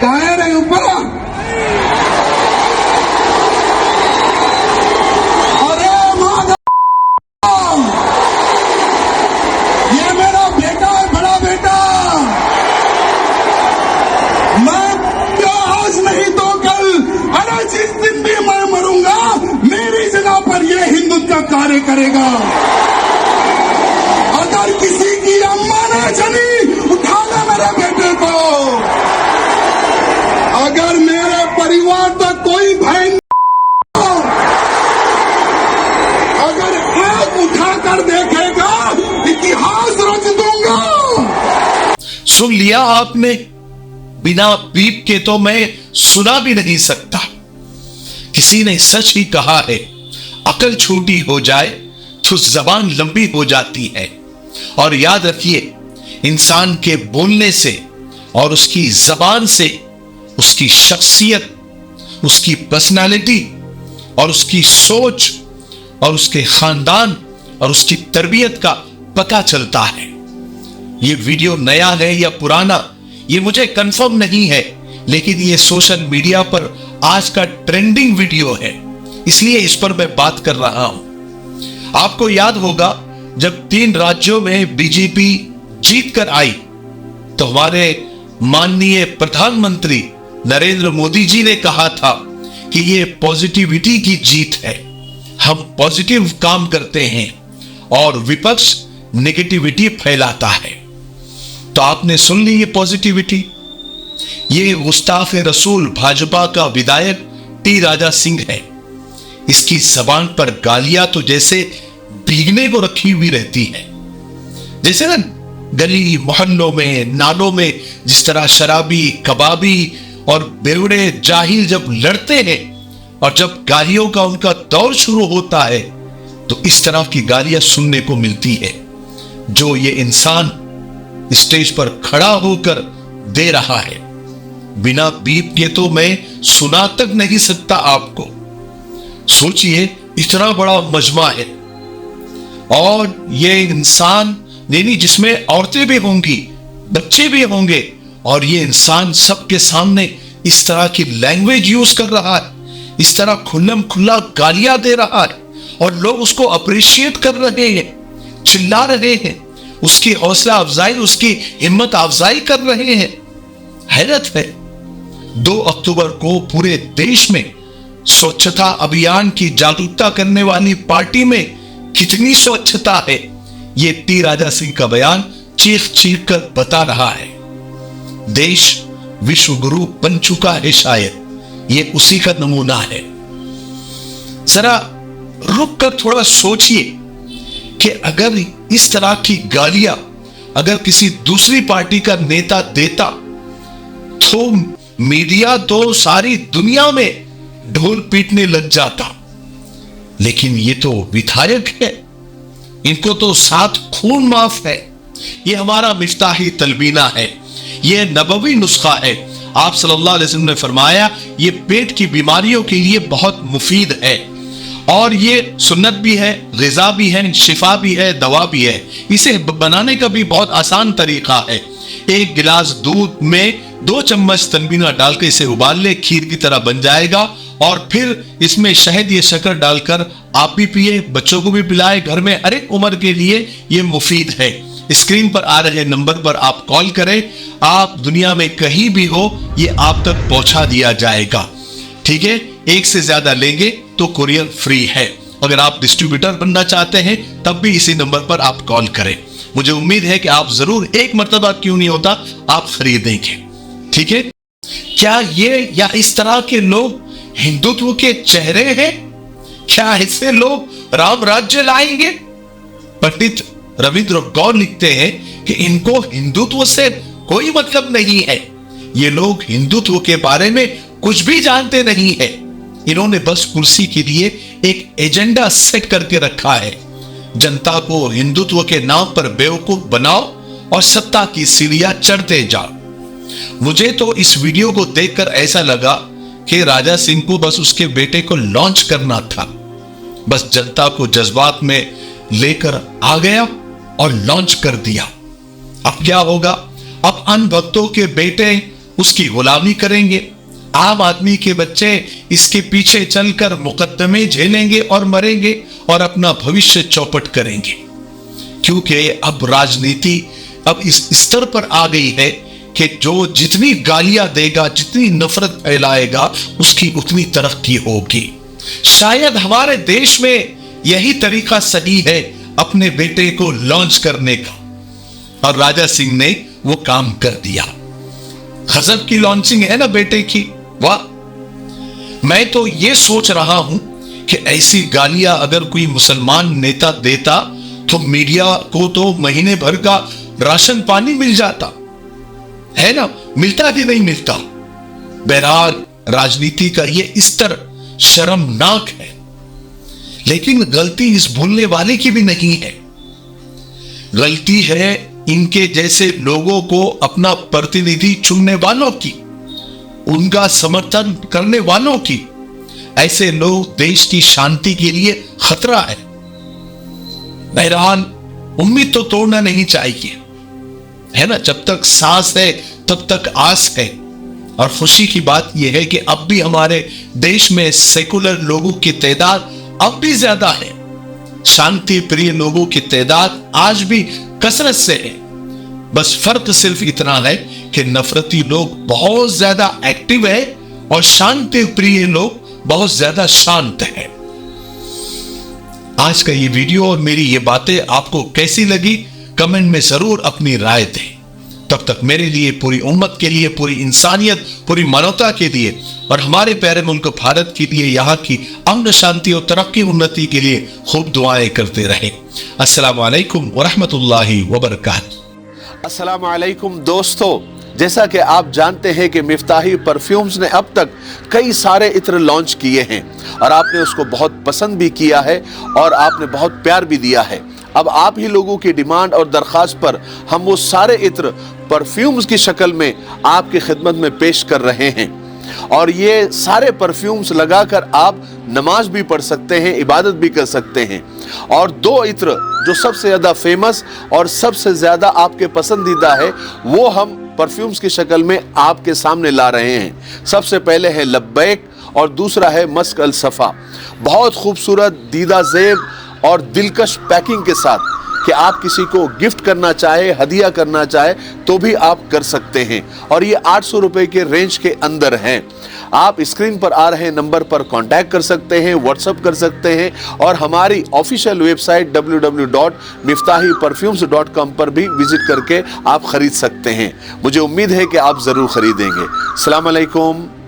कहाँ रहे ऊपर? अरे माधव, ये मेरा बेटा है, बड़ा बेटा। मैं क्या आज नहीं तो कल, अरे जिस दिन भी मैं मरूंगा मेरी जगह पर ये हिंदुत्व का कार्य करेगा। अगर किसी की अम्मा ने चली, उठा ले मेरे बेटे को। अगर मेरे परिवार तक कोई भय नहीं, अगर आंख उठाकर देखेगा, इतिहास रच दूंगा। सुन लिया आपने? बिना बीप के तो मैं सुना भी नहीं सकता। किसी ने सच ही कहा है, अकल छोटी हो जाए तो जबान लंबी हो जाती है। और याद रखिए, इंसान के बोलने से और उसकी जबान से उसकी शख्सियत, उसकी पर्सनालिटी और उसकी सोच और उसके खानदान और उसकी तरबियत का पता चलता है। यह वीडियो नया है या पुराना, यह मुझे कंफर्म नहीं है, लेकिन यह सोशल मीडिया पर आज का ट्रेंडिंग वीडियो है, इसलिए इस पर मैं बात कर रहा हूं। आपको याद होगा, जब 3 राज्यों में बीजेपी जीत कर आई तो हमारे माननीय प्रधानमंत्री नरेंद्र मोदी जी ने कहा था कि यह पॉजिटिविटी की जीत है, हम पॉजिटिव काम करते हैं और विपक्ष नेगेटिविटी फैलाता है। तो आपने सुन ली ये पॉजिटिविटी। ये गुस्ताफ रसूल भाजपा का विधायक टी राजा सिंह है। इसकी जबान पर गालियां तो जैसे भीगने को रखी हुई रहती है। जैसे ना गली मोहल्लों में, नालों में जिस तरह शराबी, कबाबी और बेवड़े जाहिल जब लड़ते हैं और जब गालियों का उनका दौर शुरू होता है, तो इस तरह की गालियां सुनने को मिलती है जो ये इंसान स्टेज पर खड़ा होकर दे रहा है। बिना बीप के तो मैं सुना तक नहीं सकता आपको। सोचिए, इतना बड़ा मजमा है और ये इंसान यानी जिसमें औरतें भी होंगी, बच्चे भी होंगे, और ये इंसान सबके सामने इस तरह की लैंग्वेज यूज कर रहा है, इस तरह खुल्लम खुल्ला गालियां दे रहा है और लोग उसको अप्रिशिएट कर रहे हैं, चिल्ला रहे हैं, उसकी हौसला अफजाई, उसकी हिम्मत अफजाई कर रहे हैं। हैरत है, 2 अक्टूबर को पूरे देश में स्वच्छता अभियान की जागरूकता करने वाली पार्टी में कितनी स्वच्छता है, ये टी राजा सिंह का बयान चीख चीख कर बता रहा है। देश विश्व गुरु बन चुका है, शायद ये उसी का नमूना है। जरा रुक कर थोड़ा सोचिए कि अगर इस तरह की गालियां अगर किसी दूसरी पार्टी का नेता देता तो मीडिया तो सारी दुनिया में ढोल पीटने लग जाता। लेकिन ये तो विधायक है, इनको तो 7 खून माफ है। ये हमारा मिफ्ताही तलबीना है, ये नबवी नुस्खा है। आप सल्लल्लाहु अलैहि वसल्लम ने फरमाया ये पेट की बीमारियों के लिए बहुत मुफीद है और ये सुन्नत भी है, ग़िज़ा भी है, शिफा भी है, दवा भी है। इसे बनाने का भी बहुत आसान तरीका है। 1 गिलास दूध में 2 चम्मच तनबीना डालकर इसे उबाल ले, खीर की तरह बन जाएगा। और फिर इसमें शहद या शक्कर डालकर आप भी पिए, बच्चों को भी पिलाए, घर में हर एक उम्र के लिए ये मुफीद है। स्क्रीन पर आ रहे नंबर पर आप कॉल करें, आप दुनिया में कहीं भी हो ये आप तक पहुंचा दिया जाएगा। ठीक है, 1 से ज्यादा लेंगे तो कुरियर फ्री है। अगर आप डिस्ट्रीब्यूटर बनना चाहते हैं तब भी इसी नंबर पर आप कॉल करें। मुझे उम्मीद है कि आप जरूर एक मर्तबा क्यों नहीं होता आप खरीदेंगे। ठीक है, क्या ये या इस तरह के लोग हिंदुत्व के चेहरे हैं? क्या ऐसे लोग राम राज्य लाएंगे? पंडित रविंद्र गौर लिखते हैं कि इनको हिंदुत्व से कोई मतलब नहीं है। ये लोग हिंदुत्व के बारे में कुछ भी जानते नहीं है। इन्होंने बस कुर्सी के लिए एक एजेंडा सेट करके रखा है। जनता को हिंदुत्व के नाम पर बेवकूफ बनाओ और सत्ता की सीढ़ियां चढ़ते जाओ। मुझे तो इस वीडियो को देखकर ऐसा लगा कि राजा सिंह को बस उसके बेटे को लॉन्च करना था। बस जनता को जज्बात में लेकर आ गया और लॉन्च कर दिया। अब क्या होगा? अब अन भक्तों के बेटे उसकी गुलामी करेंगे। आम आदमी के बच्चे इसके पीछे चलकर मुकदमे झेलेंगे और मरेंगे और अपना भविष्य चौपट करेंगे, क्योंकि अब राजनीति अब इस स्तर पर आ गई है कि जो जितनी गालियां देगा, जितनी नफरत फैलाएगा, उसकी उतनी तरक्की होगी। शायद हमारे देश में यही तरीका सही है अपने बेटे को लॉन्च करने का, और राजा सिंह ने वो काम कर दिया। गजब की लॉन्चिंग है ना बेटे की, वाह। मैं तो ये सोच रहा हूं कि ऐसी गालियां अगर कोई मुसलमान नेता देता तो मीडिया को तो महीने भर का राशन पानी मिल जाता है ना, मिलता कि नहीं मिलता। बहरहाल राजनीति का ये स्तर शर्मनाक है, लेकिन गलती इस भूलने वाले की भी नहीं है, गलती है इनके जैसे लोगों को अपना प्रतिनिधि चुनने वालों की, उनका समर्थन करने वालों की। ऐसे लोग देश की शांति के लिए खतरा है। बहरहाल उम्मीद तो तोड़ना नहीं चाहिए, है ना। जब तक सांस है तब तक आस है। और खुशी की बात यह है कि अब भी हमारे देश में सेकुलर लोगों की तादाद अब भी ज्यादा है, शांति प्रिय लोगों की तादाद आज भी कसरत से है। बस फर्क सिर्फ इतना है कि नफरती लोग बहुत ज्यादा एक्टिव है और शांति प्रिय लोग बहुत ज्यादा शांत हैं। आज का ये वीडियो और मेरी ये बातें आपको कैसी लगी, कमेंट में जरूर अपनी राय दें। तब तक मेरे लिए, पूरी उम्मत के लिए, पूरी इंसानियत, पूरी मानवता के लिए और हमारे प्यारे मुल्क भारत के लिए, यहाँ की अमन शांति और तरक्की उन्नति के लिए खूब दुआएं करते रहे। अस्सलाम वालेकुम वरहमतुल्लाहि वबरकातुहू। अस्सलाम वालेकुम दोस्तों, जैसा कि आप जानते हैं कि मिफ्ताही परफ्यूम्स ने अब तक कई सारे इत्र लॉन्च किए हैं और आपने उसको बहुत पसंद भी किया है और आपने बहुत प्यार भी दिया है। अब आप ही लोगों की डिमांड और दरख्वास्त पर हम वो सारे इत्र परफ्यूम्स की शक्ल में आपकी खिदमत में पेश कर रहे हैं और ये सारे परफ्यूम्स लगाकर आप नमाज भी पढ़ सकते हैं, इबादत भी कर सकते हैं। और दो इत्र जो सबसे ज़्यादा फेमस और सबसे ज़्यादा आपके पसंदीदा है वो हम परफ्यूम्स की शक्ल में आपके सामने ला रहे हैं। सबसे पहले है लब्बैक और दूसरा है मस्क अल सफ़ा। बहुत खूबसूरत दीदा ज़ेब और दिलकश पैकिंग के साथ कि आप किसी को गिफ्ट करना चाहे, हदिया करना चाहे तो भी आप कर सकते हैं और ये 800 रुपए के रेंज के अंदर हैं। आप स्क्रीन पर आ रहे नंबर पर कांटेक्ट कर सकते हैं, व्हाट्सएप कर सकते हैं और हमारी ऑफिशियल वेबसाइट www.miftahiperfumes.com पर भी विजिट करके आप खरीद सकते हैं। मुझे उम्मीद है कि आप ज़रूर खरीदेंगे। अस्सलाम वालेकुम।